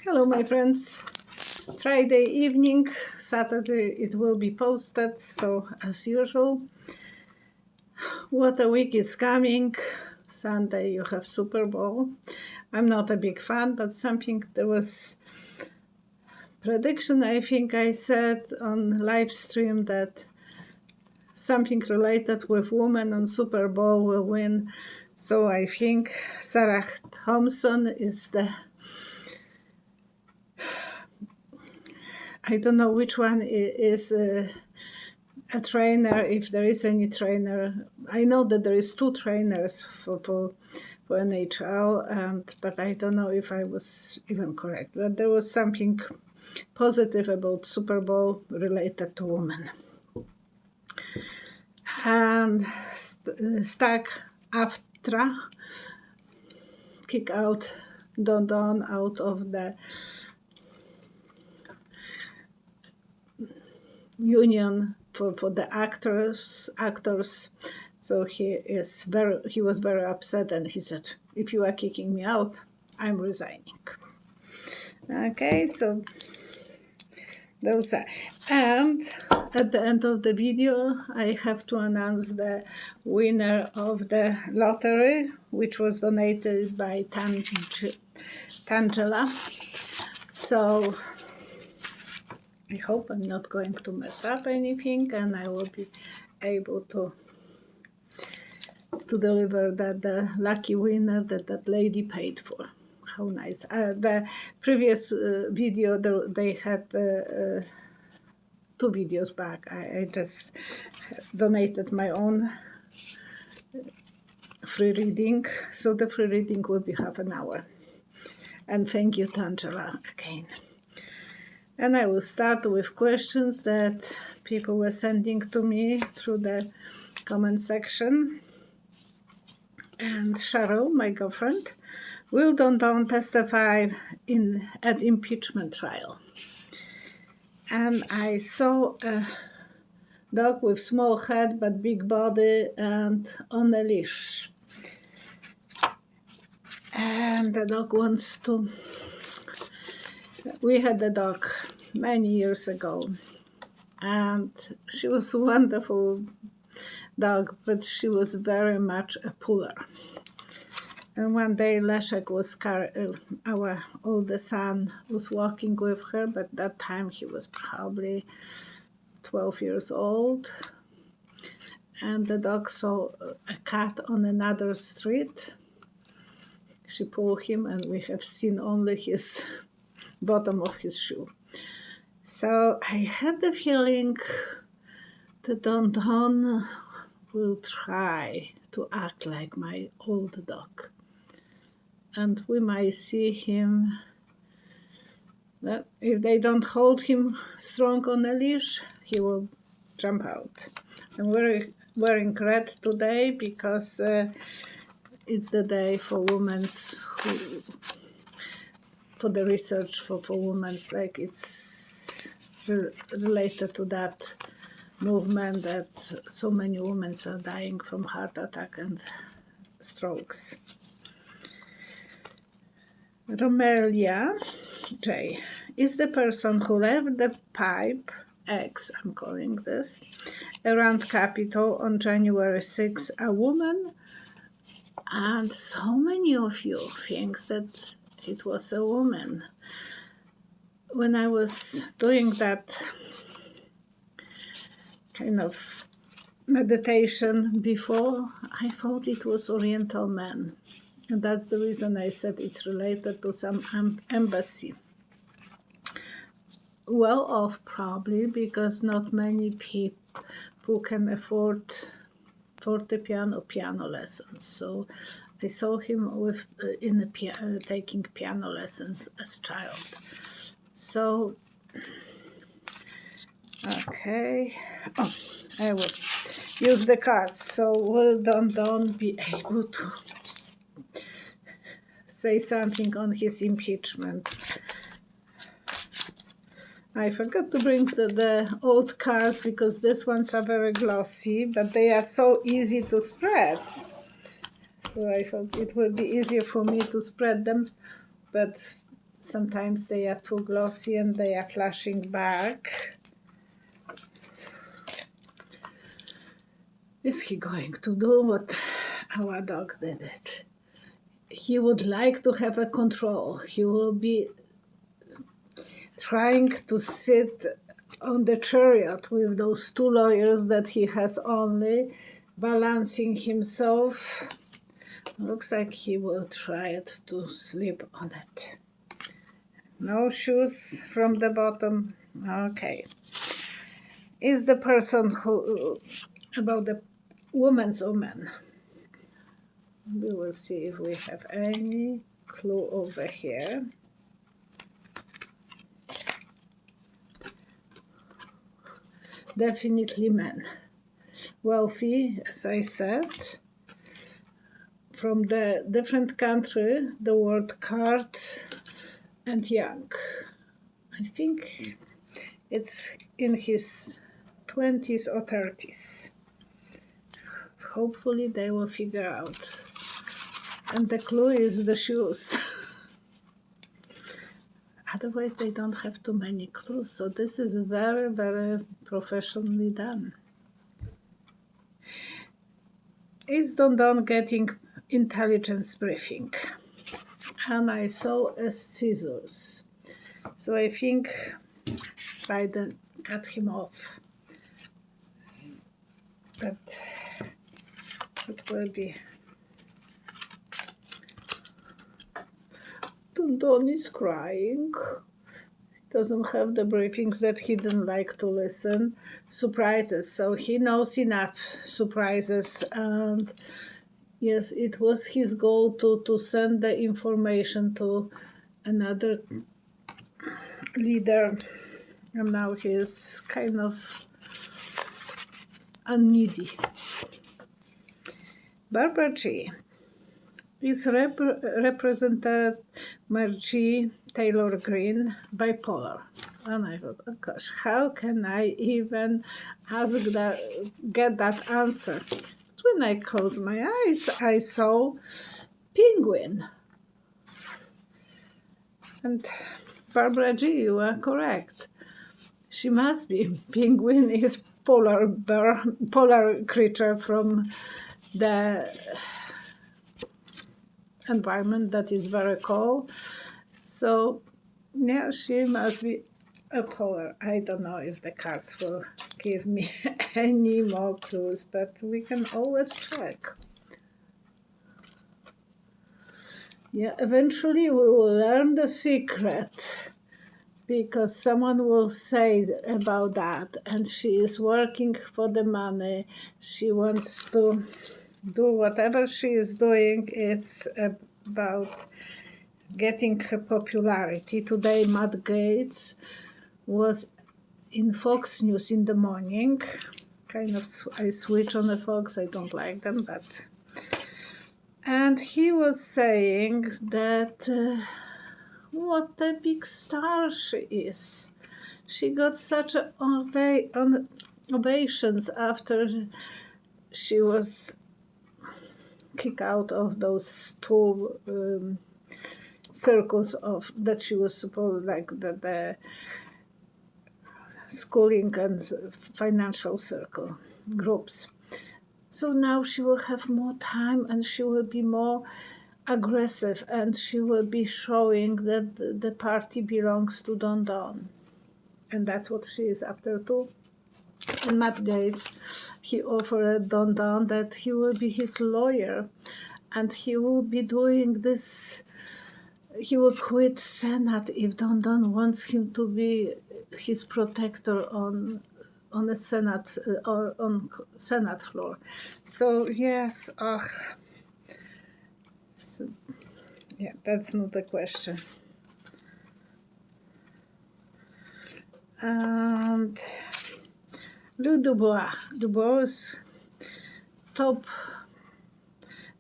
Hello my friends, Friday evening, Saturday it will be posted, so as usual, what a week is coming. Sunday you have Super Bowl. I'm not a big fan, but there was prediction, I think I said on live stream that something related with women on Super Bowl will win. So I think Sarah Thompson is I don't know which one is a trainer, if there is any trainer. I know that there is 2 trainers for NHL, but I don't know if I was even correct. But there was something positive about Super Bowl related to women. And Stag Aftra kick out Don out of the union for the actors. So he was very upset, and he said, if you are kicking me out, I'm resigning. Okay, so those are, and at the end of the video I have to announce the winner of the lottery, which was donated by Tangela. So I hope I'm not going to mess up anything, and I will be able to deliver the lucky winner that lady paid for. How nice. The previous video, they had 2 videos back. I just donated my own free reading, so the free reading will be half an hour. And thank you, Tangela, again. And I will start with questions that people were sending to me through the comment section. And Cheryl, my girlfriend, will Don testify at impeachment trial? And I saw a dog with small head but big body and on a leash. And the dog wants to... We had a dog many years ago, and she was a wonderful dog, but she was very much a puller. And one day Leszek was our oldest son was walking with her, but that time he was probably 12 years old, and the dog saw a cat on another street. She pulled him, and we have seen only his bottom of his shoe. So I had the feeling that Don will try to act like my old dog, and we might see him. Well, if they don't hold him strong on a leash, he will jump out. I'm wearing red today because it's the day for women's for the research for women, like it's related to that movement that so many women are dying from heart attack and strokes. Romelia J. Is the person who left the pipe, X I'm calling this, around Capitol on January 6 a woman? And so many of you think that it was a woman. When I was doing that kind of meditation before, I thought it was Oriental man. And that's the reason I said it's related to some embassy. Well off probably, because not many people can afford piano lessons. So I saw him taking piano lessons as a child. So, okay. Oh, I will use the cards. So will Don be able to say something on his impeachment? I forgot to bring the old cards because these ones are very glossy, but they are so easy to spread. So I thought it would be easier for me to spread them but sometimes they are too glossy and they are flashing back. Is he going to do what our dog did it? He would like to have a control. He will be trying to sit on the chariot with those two lawyers that he has only, balancing himself. Looks like he will try it to sleep on it. No shoes from the bottom. Okay. Is the person who, about the woman's woman. We will see if we have any clue over here. Definitely men. Wealthy, as I said. From the different country, the word card, and young. I think it's in his 20s or 30s. Hopefully they will figure out. And the clue is the shoes. Otherwise they don't have too many clues. So this is very, very professionally done. Is Don Don getting intelligence briefing? And I saw a scissors. So I think Biden cut him off. But it will be. Don Don is crying. Doesn't have the briefings that he didn't like to listen. Surprises. So he knows enough surprises. And yes, it was his goal to send the information to another leader. And now he is kind of unneedy. Barbara G. is represented Margie Taylor Greene, bipolar. And I thought, oh gosh, how can I even get that answer? But when I closed my eyes, I saw penguin. And Barbara G., you are correct. She must be. Penguin is polar creature from the environment that is very cold. So, yeah, she must be a polar. I don't know if the cards will give me any more clues, but we can always check. Yeah, eventually we will learn the secret, because someone will say about that, and she is working for the money. She wants to do whatever she is doing. It's about getting her popularity. Today, Matt Gaetz was in Fox News in the morning. Kind of, I switch on the Fox. I don't like them, but. And he was saying that what a big star she is. She got such ovations after she was kicked out of those two circles of that she was supposed, like the schooling and financial circle groups. So now she will have more time and she will be more aggressive, and she will be showing that the party belongs to Don Don. And that's what she is after too. And Matt Gaetz, he offered Don Don that he will be his lawyer, and he will be doing this. He will quit Senate if Don Don wants him to be his protector on the Senate on Senate floor. So yes, so, yeah, that's not the question. And Lou Dubois, top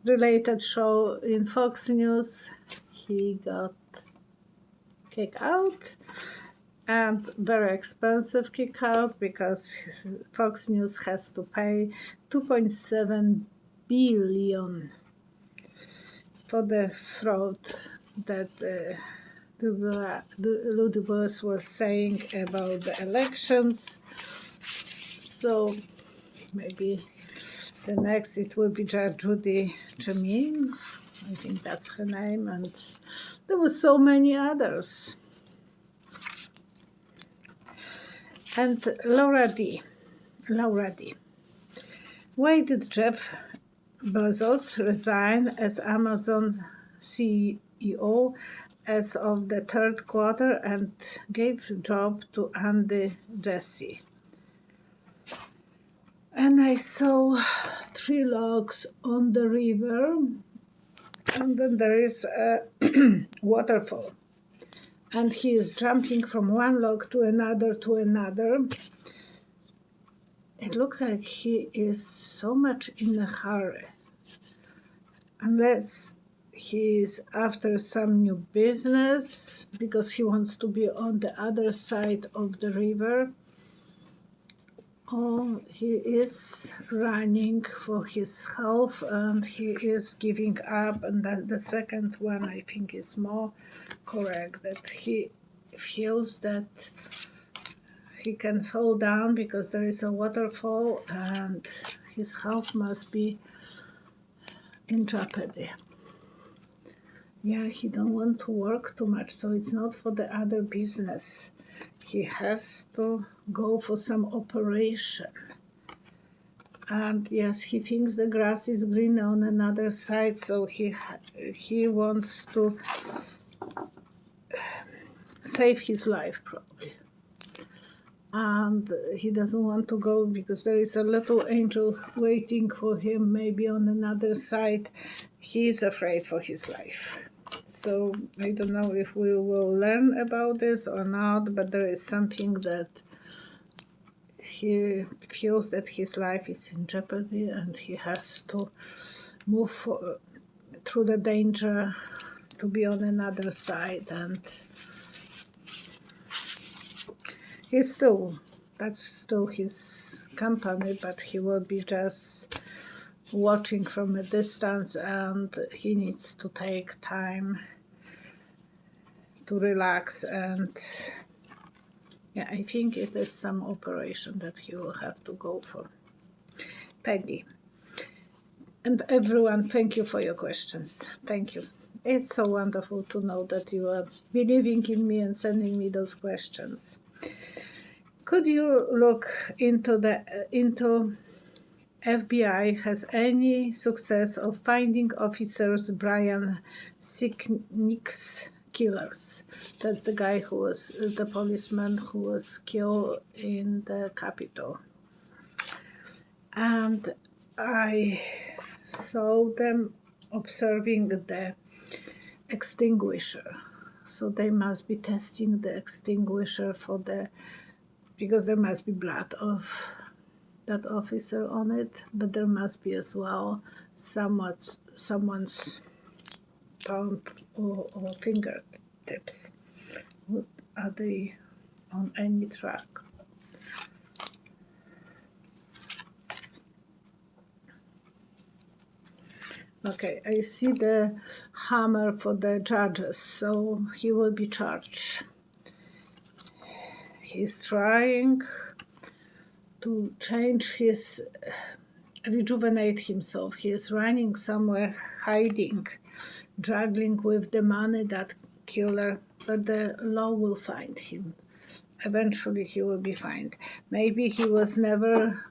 related show in Fox News. He got kicked out, and very expensive kick out, because Fox News has to pay $2.7 billion for the fraud that Ludwig was saying about the elections. So maybe the next it will be Judge Judy Jamin. I think that's her name, and there were so many others. And Laura D. Why did Jeff Bezos resign as Amazon CEO as of the third quarter and gave job to Andy Jassy? And I saw 3 logs on the river, and then there is a waterfall. And he is jumping from one log to another to another. It looks like he is so much in a hurry. Unless he is after some new business because he wants to be on the other side of the river, or he is running for his health and he is giving up. And the second one I think is more correct, that he feels that he can fall down because there is a waterfall and his health must be in jeopardy. Yeah, he don't want to work too much, so it's not for the other business. He has to go for some operation. And yes, he thinks the grass is greener on another side, so he wants to save his life probably. And he doesn't want to go because there is a little angel waiting for him, maybe on another side. He is afraid for his life. So I don't know if we will learn about this or not, but there is something that he feels that his life is in jeopardy and he has to move through the danger to be on another side. And that's still his company, but he will be just watching from a distance, and he needs to take time to relax. And yeah, I think it is some operation that he will have to go for. Peggy. And everyone, thank you for your questions. Thank you. It's so wonderful to know that you are believing in me and sending me those questions. Could you look into FBI has any success of finding officers Brian Sicknick's killers? That's the guy who was the policeman who was killed in the Capitol. And I saw them observing the extinguisher. So they must be testing the extinguisher because there must be blood of that officer on it, but there must be as well someone's thumb or fingertips. Are they on any track? Okay, I see the hammer for the judges, so he will be charged. He's trying to rejuvenate himself. He is running somewhere, hiding, juggling with the money, that killer, but the law will find him. Eventually he will be fined. Maybe he was never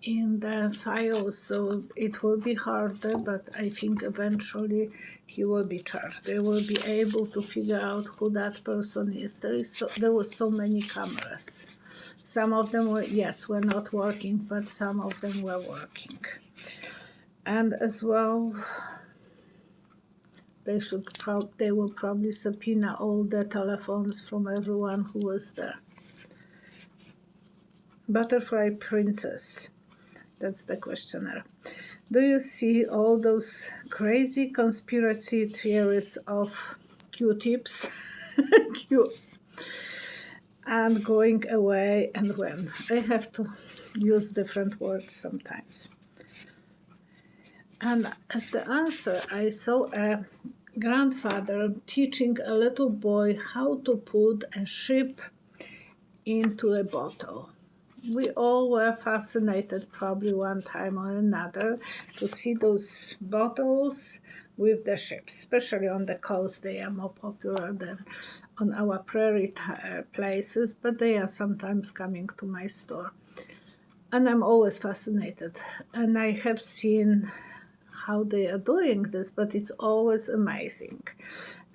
in the files, so it will be harder, but I think eventually he will be charged. They will be able to figure out who that person is. There were so many cameras. Some of them were not working, but some of them were working. And as well, they will probably subpoena all the telephones from everyone who was there. Butterfly Princess. That's the questionnaire. Do you see all those crazy conspiracy theories of Q-tips and going away, and when? I have to use different words sometimes. And as the answer, I saw a grandfather teaching a little boy how to put a ship into a bottle. We all were fascinated, probably one time or another, to see those bottles with the ships, especially on the coast. They are more popular than on our prairie places, but they are sometimes coming to my store. And I'm always fascinated. And I have seen how they are doing this, but it's always amazing.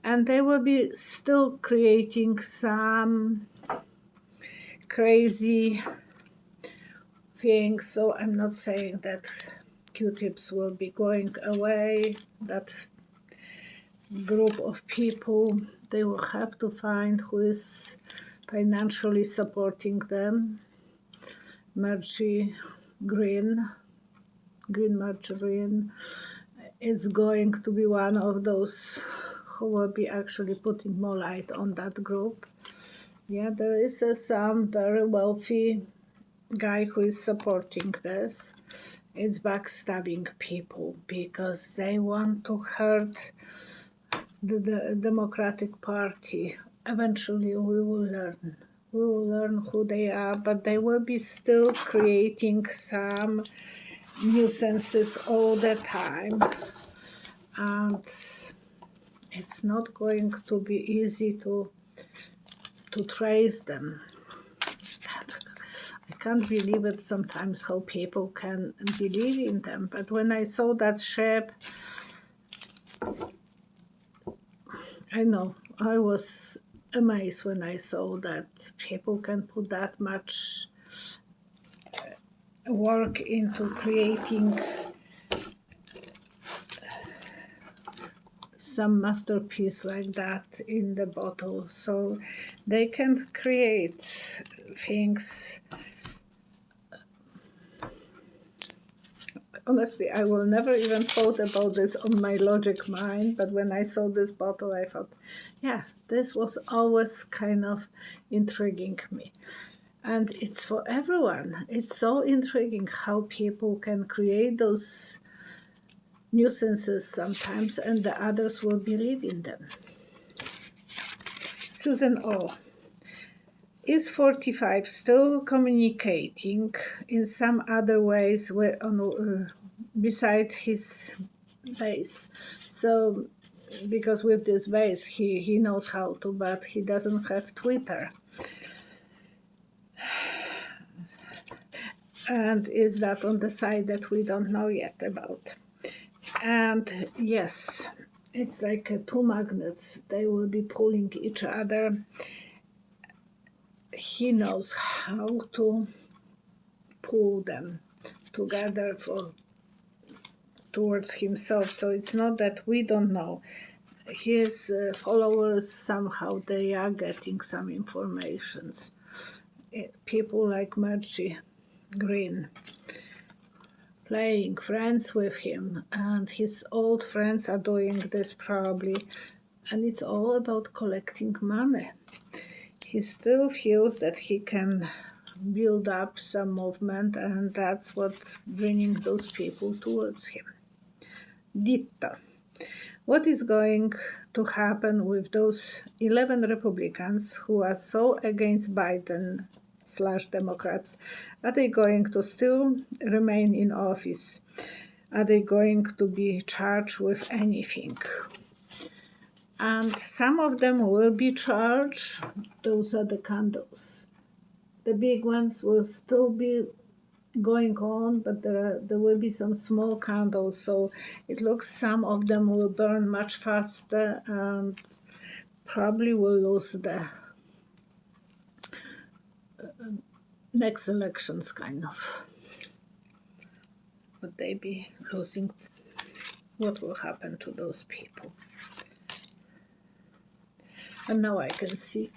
And they will be still creating some crazy things. So I'm not saying that Q-tips will be going away. That group of people, they will have to find who is financially supporting them. Margie Green Margarine is going to be one of those who will be actually putting more light on that group. Yeah, there is some very wealthy guy who is supporting this. It's backstabbing people because they want to hurt the Democratic Party. Eventually we will learn. We will learn who they are, but they will be still creating some nuisances all the time. And it's not going to be easy to trace them. I can't believe it sometimes how people can believe in them. But when I saw that ship, I know, I was amazed when I saw that people can put that much work into creating some masterpiece like that in the bottle. So they can create things. Honestly, I will never even thought about this on my logic mind, but when I saw this bottle, I thought, yeah, this was always kind of intriguing me. And it's for everyone. It's so intriguing how people can create those nuisances sometimes, and the others will believe in them. Susan O. Is 45 still communicating in some other ways beside his base? So, because with this base, he knows how to, but he doesn't have Twitter. And is that on the side that we don't know yet about? And yes, it's like two magnets. They will be pulling each other. He knows how to pull them together towards himself. So it's not that we don't know. His followers, somehow they are getting some information. People like Margie Green playing friends with him, and his old friends are doing this probably, and it's all about collecting money. He still feels that he can build up some movement, and that's what bringing those people towards him. Ditta. What is going to happen with those 11 Republicans who are so against Biden/Democrats? Are they going to still remain in office? Are they going to be charged with anything? And some of them will be charged. Those are the candles. The big ones will still be going on, but there will be some small candles, so it looks some of them will burn much faster and probably will lose the next elections, kind of. Would they be losing? What will happen to those people? And now I can see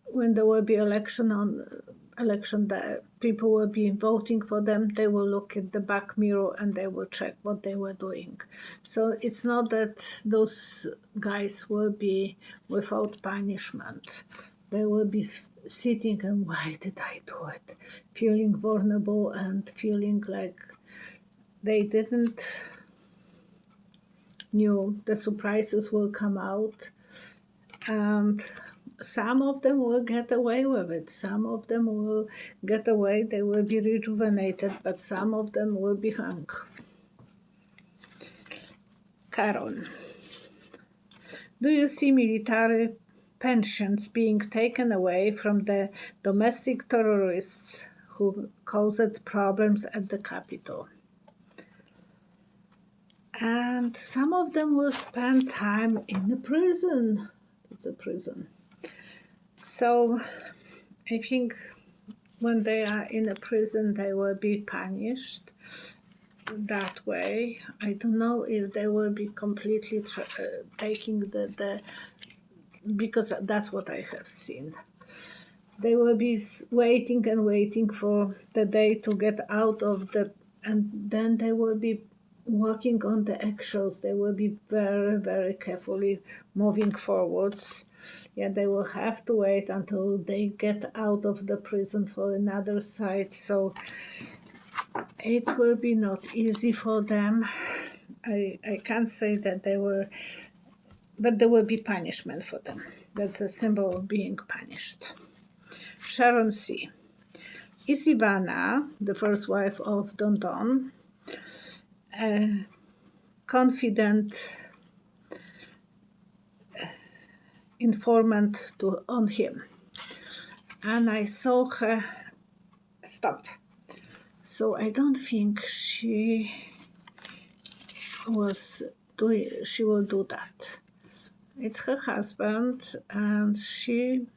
when there will be election that people will be voting for them, they will look at the back mirror and they will check what they were doing. So it's not that those guys will be without punishment. They will be sitting and why did I do it? Feeling vulnerable and feeling like they didn't new. The surprises will come out, and some of them will get away with it. Some of them will get away, they will be rejuvenated, but some of them will be hung. Caron. Do you see military pensions being taken away from the domestic terrorists who caused problems at the Capitol? And some of them will spend time in the prison. It's a prison. So I think when they are in a prison, they will be punished that way. I don't know if they will be completely taking the because that's what I have seen. They will be waiting and waiting for the day to get out of the, and then they will be working on the eggshells. They will be very, very carefully moving forwards. Yeah, they will have to wait until they get out of the prison for another side. So it will be not easy for them. I can't say that they will, but there will be punishment for them. That's a symbol of being punished. Sharon C. Is Ivana, the first wife of Don Don, a confident informant on him? And I saw her stop. So I don't think she will do that. It's her husband, and she,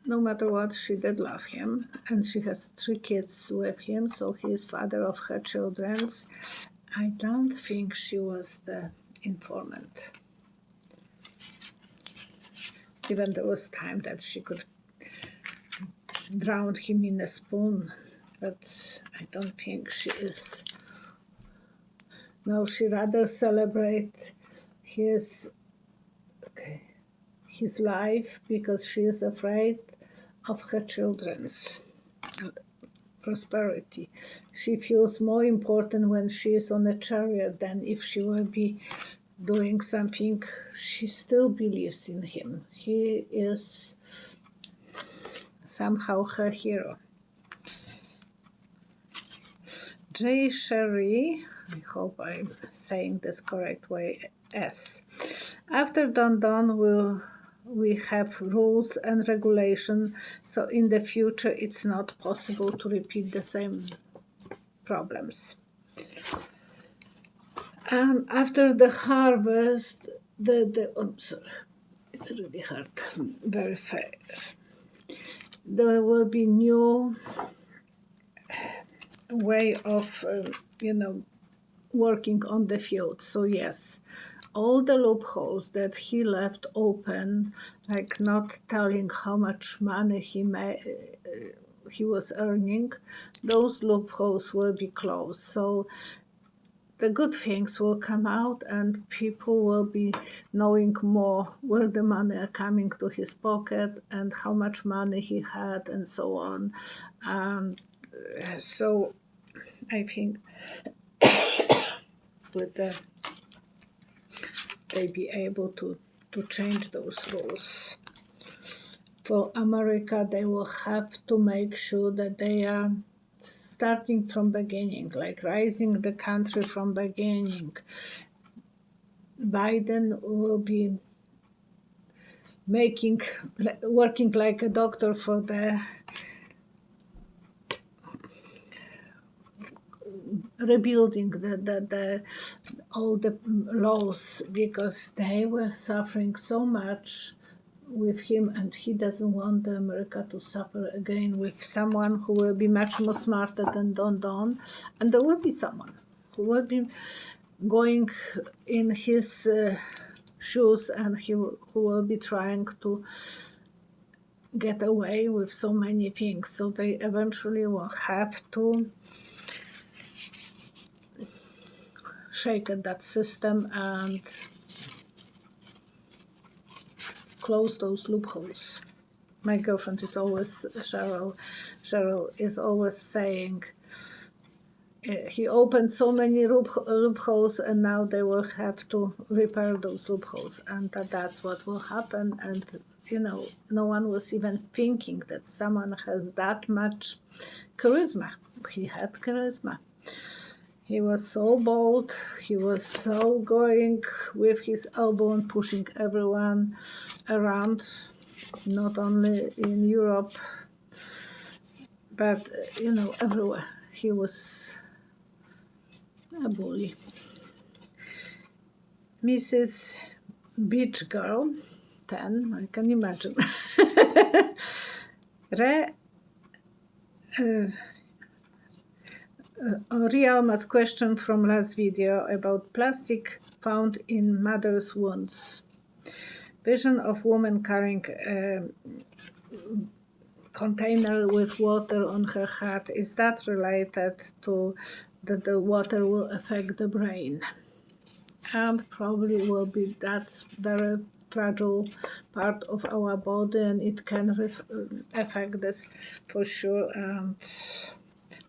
no matter what, she did love him, and she has 3 kids with him, so he is father of her children. I don't think she was the informant. Even there was time that she could drown him in a spoon, but I don't think she is. No, she rather celebrate his life because she is afraid of her children's prosperity. She feels more important when she is on a chariot than if she will be doing something. She still believes in him. He is somehow her hero. J. Sherry, I hope I'm saying this correct way, S. After Don Don we have rules and regulation, so in the future it's not possible to repeat the same problems. And after the harvest, it's really hard, very fair. There will be new way of, working on the field. So yes, all the loopholes that he left open, like not telling how much money he was earning, those loopholes will be closed. So the good things will come out, and people will be knowing more where the money are coming to his pocket and how much money he had and so on. And so I think with they be able to change those rules. For America, they will have to make sure that they are starting from beginning, like rising the country from beginning. Biden will be working like a doctor for the rebuilding all the laws, because they were suffering so much with him, and he doesn't want America to suffer again with someone who will be much more smarter than Don Don. And there will be someone who will be going in his shoes, and who will be trying to get away with so many things. So they eventually will have to shake at that system and close those loopholes. My girlfriend is always, Cheryl is always saying, he opened so many loopholes, and now they will have to repair those loopholes, and that's what will happen. And no one was even thinking that someone has that much charisma. He had charisma. He was so bold. He was so going with his elbow and pushing everyone around, not only in Europe, but everywhere. He was a bully. Mrs. Beach Girl, 10, I can imagine. Rialma's question from last video about plastic found in mother's wounds. Vision of woman carrying a container with water on her head. Is that related to that the water will affect the brain? And probably will be. That's very fragile part of our body, and it can affect this for sure. And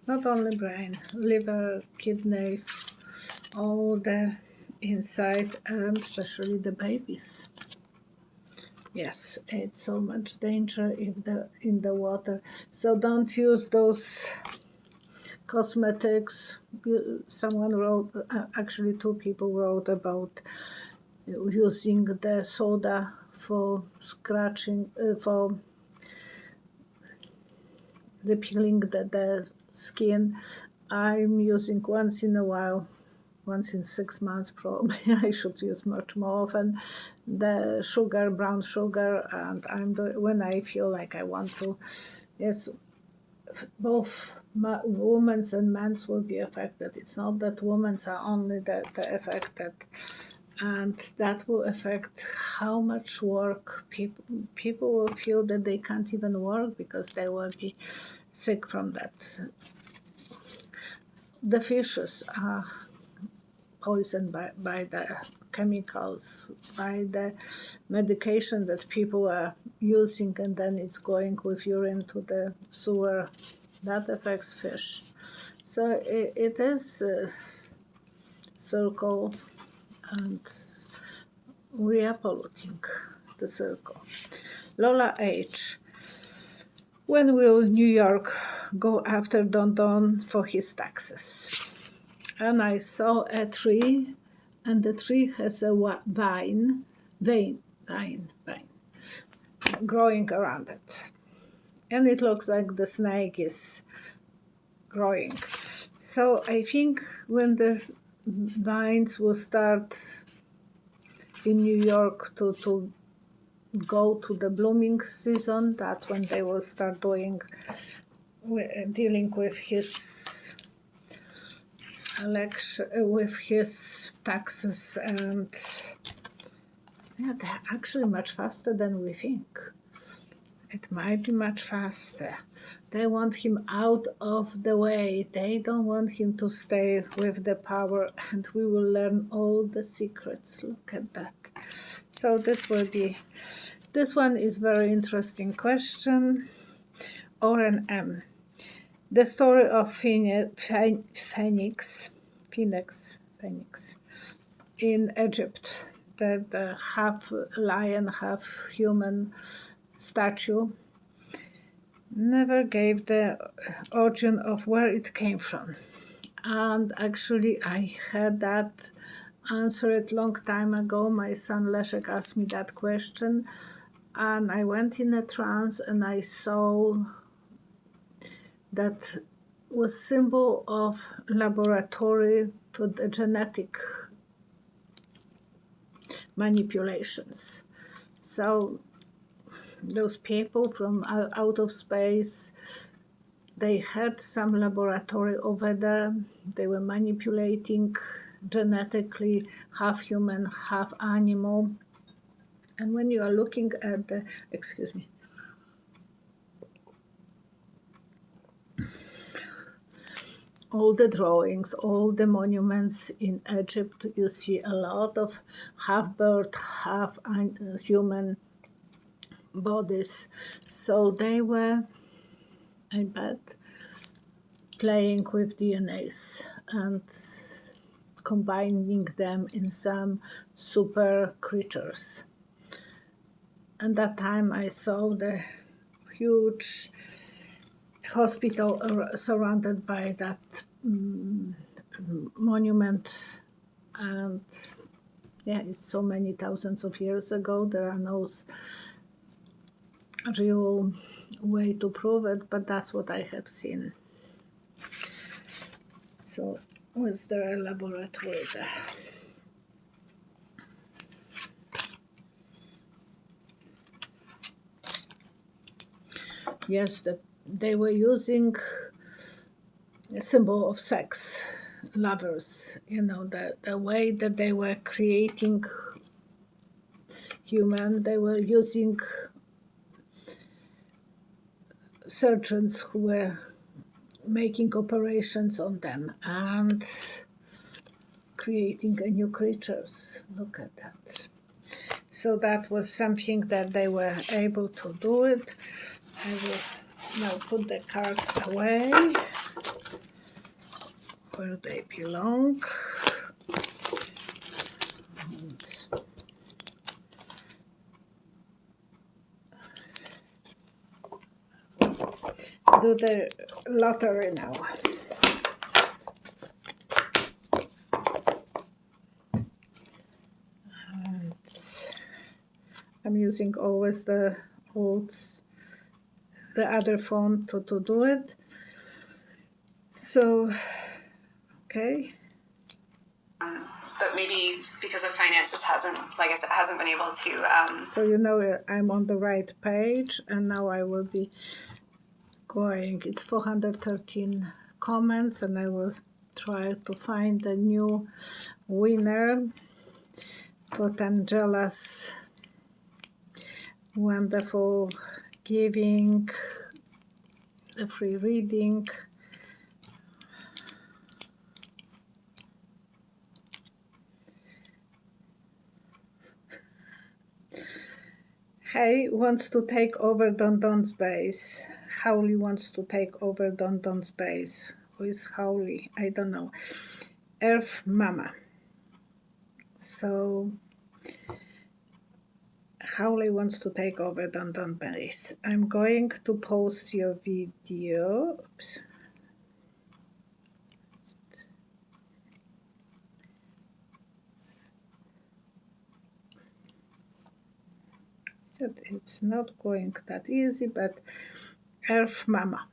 not only brain, liver, kidneys, all the inside, and especially the babies. Yes, it's so much danger if in the water. So don't use those cosmetics. Someone wrote, actually 2 people wrote about using the soda for scratching, for the peeling the skin. I'm using once in a while, once in 6 months probably. I should use much more often the sugar, brown sugar, and when I feel like I want to. Yes, both women's and men's will be affected. It's not that women's are only the affected, and that will affect how much work people will feel that they can't even work because they will be sick from that. The fishes are poisoned by the chemicals, by the medication that people are using, and then it's going with urine to the sewer. That affects fish. So it is a circle, and we are polluting the circle. Lola H. When will New York go after Don Don for his taxes? And I saw a tree, and the tree has a vine growing around it. And it looks like the snake is growing. So I think when the vines will start in New York to go to the blooming season, that's when they will start dealing with his election, with his taxes, and yeah, they're actually much faster than we think. It might be much faster. They want him out of the way. They don't want him to stay with the power, and we will learn all the secrets. Look at that. So this one is very interesting question. Oren M. The story of Phoenix in Egypt, the half lion, half human statue, never gave the origin of where it came from. And actually I had that answered long time ago. My son Leszek asked me that question, and I went in a trance, and I saw that was symbol of laboratory for the genetic manipulations. So those people from out of space, they had some laboratory over there. They were manipulating genetically, half human, half animal. And when you are looking at the, excuse me, all the drawings, all the monuments in Egypt, you see a lot of half bird, half human bodies. So they were, I bet, playing with DNAs and combining them in some super creatures. And that time I saw the huge hospital surrounded by that monument, and yeah, it's so many thousands of years ago. There are no real way to prove it, but that's what I have seen. So was there a laboratory there? Yes, they were using a symbol of sex, lovers, the way that they were creating human. They were using surgeons who were making operations on them and creating a new creatures. Look at that. So that was something that they were able to do it. I will now put the cards away where they belong. Do the lottery now. And I'm using always the other phone to do it. So, okay. But maybe because of finances hasn't been able to. So I'm on the right page, and now I will be going. It's 413 comments, and I will try to find a new winner for Angela's wonderful giving, the free reading. Hay wants to take over Don space. Howley wants to take over Don space. Who is Howley? I don't know. Earth Mama. So Howley wants to take over Don base. I'm going to post your video. Oops. It's not going that easy, but Earth Mama,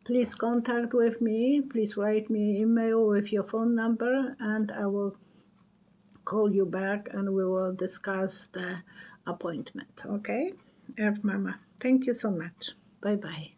please contact with me. Please write me an email with your phone number, and I will call you back and we will discuss the appointment. Okay? Earth Mama, thank you so much. Bye-bye.